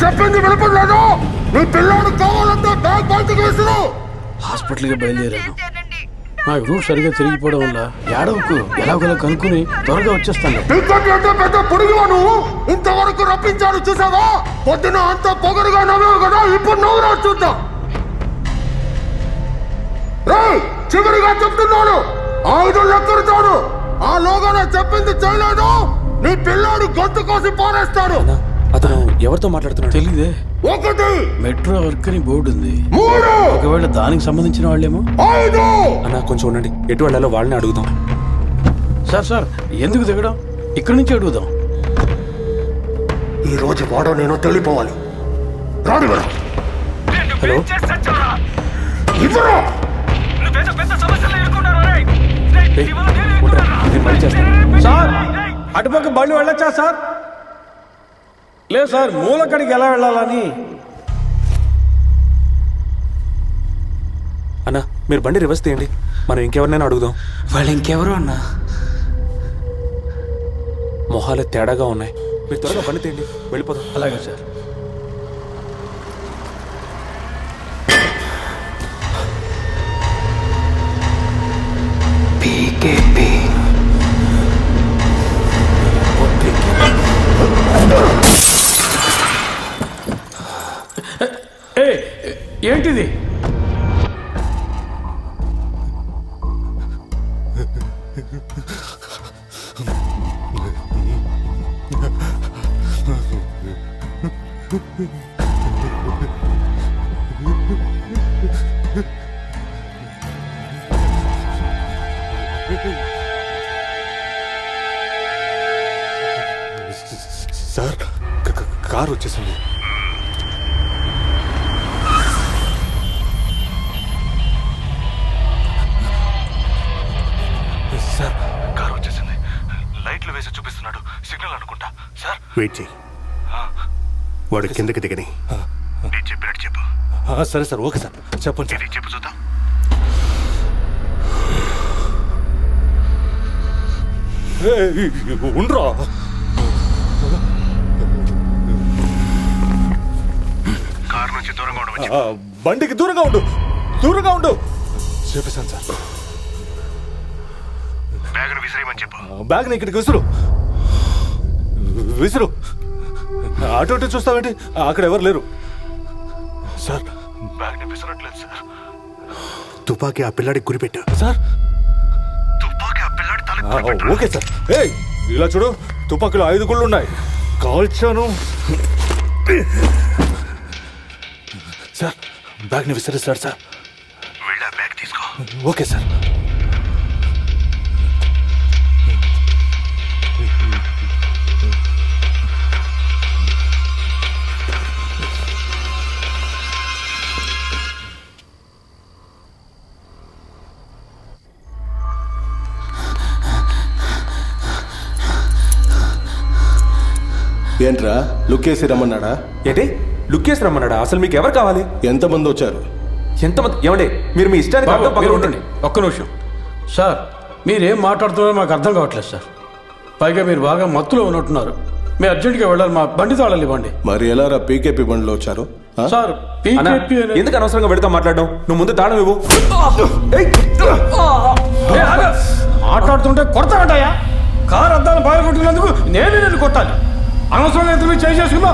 చెప్పింది వినపడలేదు. నీ పిల్లాడు కావాలంటే బ్యాగ్ బయటకు వేస్తున్నావు. హాస్పిటల్కి బయలుదేరాను. నాకు రూట్ సరిగా తిరిగిపోవడం వల్ల ఏడవకు ఎలాగోలా కనుక్కుని త్వరగా వచ్చేస్తాను. పెద్ద పొడిగా నువ్వు ఇంతవరకు రప్పించాను చూసావా? పొద్దున అంత పొగరుగా నవ్వావు కదా, ఇప్పుడు నవ్వురా చూద్దాం. చివరిగా చెప్తున్నాను, 5 లెక్కరుతాను. ఆ లోగా చెప్పింది చేయలేదు, నీ పిల్లాడు గొంతు కోసి పారేస్తాడు. అతను ఎవరితో మాట్లాడుతున్నాడు తెలీదే. 1 మెట్రో వర్క్ అని బోర్డు ఉంది. 3 ఒకవేళ దానికి సంబంధించిన వాళ్ళేమో. 5 అన్న కొంచెం ఉండండి, ఎటు వెళ్ళాలో వాళ్ళని అడుగుదాం. సార్ ఎందుకు దిగడం? ఇక్కడి నుంచి అడుగుదాం. ఈ రోజు వాడో నేను తెలిపోవాలి. రాడు హలో ఇవ్వరా. సార్ అటుపక్క బళ్ళు వెళ్ళొచ్చా సార్? లేదు సార్, మూలక్కడికి ఎలా వెళ్ళాలని. అన్న మీరు బండి రివర్స్ తీయండి, మనం ఇంకెవరినైనా అడుగుదాం. వాళ్ళు ఇంకెవరు అన్నా? మొహాలు తేడాగా ఉన్నాయి, మీరు త్వరగా బండి తీయండి, వెళ్ళిపోదాం. అలాగే సార్. ఏంటిది? సార్ కారు వచ్చేసింది. సార్ కారు వచ్చేసింది, లైట్లు వేసి చూపిస్తున్నాడు, సిగ్నల్ అనుకుంటా. సార్ వెయిట్ చేయి, వాడు కిందకి దిగని. నేను చెప్పినట్టు చెప్పు. సరే సార్, ఓకే సార్, చెప్పండి సార్. చెప్పు చూద్దాం. ఉండరా, కారు నుంచి దూరంగా ఉండవచ్చు. బండికి దూరంగా ఉండు, దూరంగా ఉండు. చెప్పేశాను సార్. బ్యాగ్ను విసిరేయమని చెప్పు. బ్యాగ్ని ఇక్కడికి విసురు, విసురు. అటు ఇటు చూస్తావేంటి, అక్కడ ఎవరు లేరు. సార్ బ్యాగ్ని విసరట్లేదు సార్. తుపాకీ ఆ పిల్లాడికి గురిపెట్టు. సార్ తుపాకీ ఆ పిల్లాడి తల. Okay sir. ఏయ్ ఇలా చూడు, తుపాకీలో 5 గుళ్ళు ఉన్నాయి, కాల్చాను. Sir బ్యాగ్ని విసిరేస్తాడు sir. వెళ్ళి ఆ బ్యాగ్ తీసుకో. Okay sir. ఏంట్రా లుక్ వేసి రమ్మన్నాడా? ఏంటి లుక్ వేసి రమ్మన్నాడా? అసలు మీకు ఎవరు కావాలి? ఎంతమంది వచ్చారు? ఎంతమంది? ఏమండి మీరు మీ ఇష్టానికి అర్థం పక్కన ఉండండి. ఒక్క నిమిషం సార్, మీరేం మాట్లాడుతున్నారో మాకు అర్థం కావట్లేదు సార్. పైగా మీరు బాగా మత్తులో ఉన్నట్టున్నారు. మీరు అర్జెంట్గా వెళ్ళాలి, మా బండి తాళాలు ఇవ్వండి. మరి ఎలా రా పీకేపీ బండిలో వచ్చారు? సార్ పీకేపీ ఎందుకు అనవసరంగా వెళతా మాట్లాడడం? నువ్వు ముందు తాళం ఇవ్వు. మాట్లాడుతుంటే కొడతానంటాయా? కారు అద్దాలు బాగా కొట్టినందుకు నేను కొట్టాలి? అనవసరంగా ఎదురు చేసేసుకున్నా.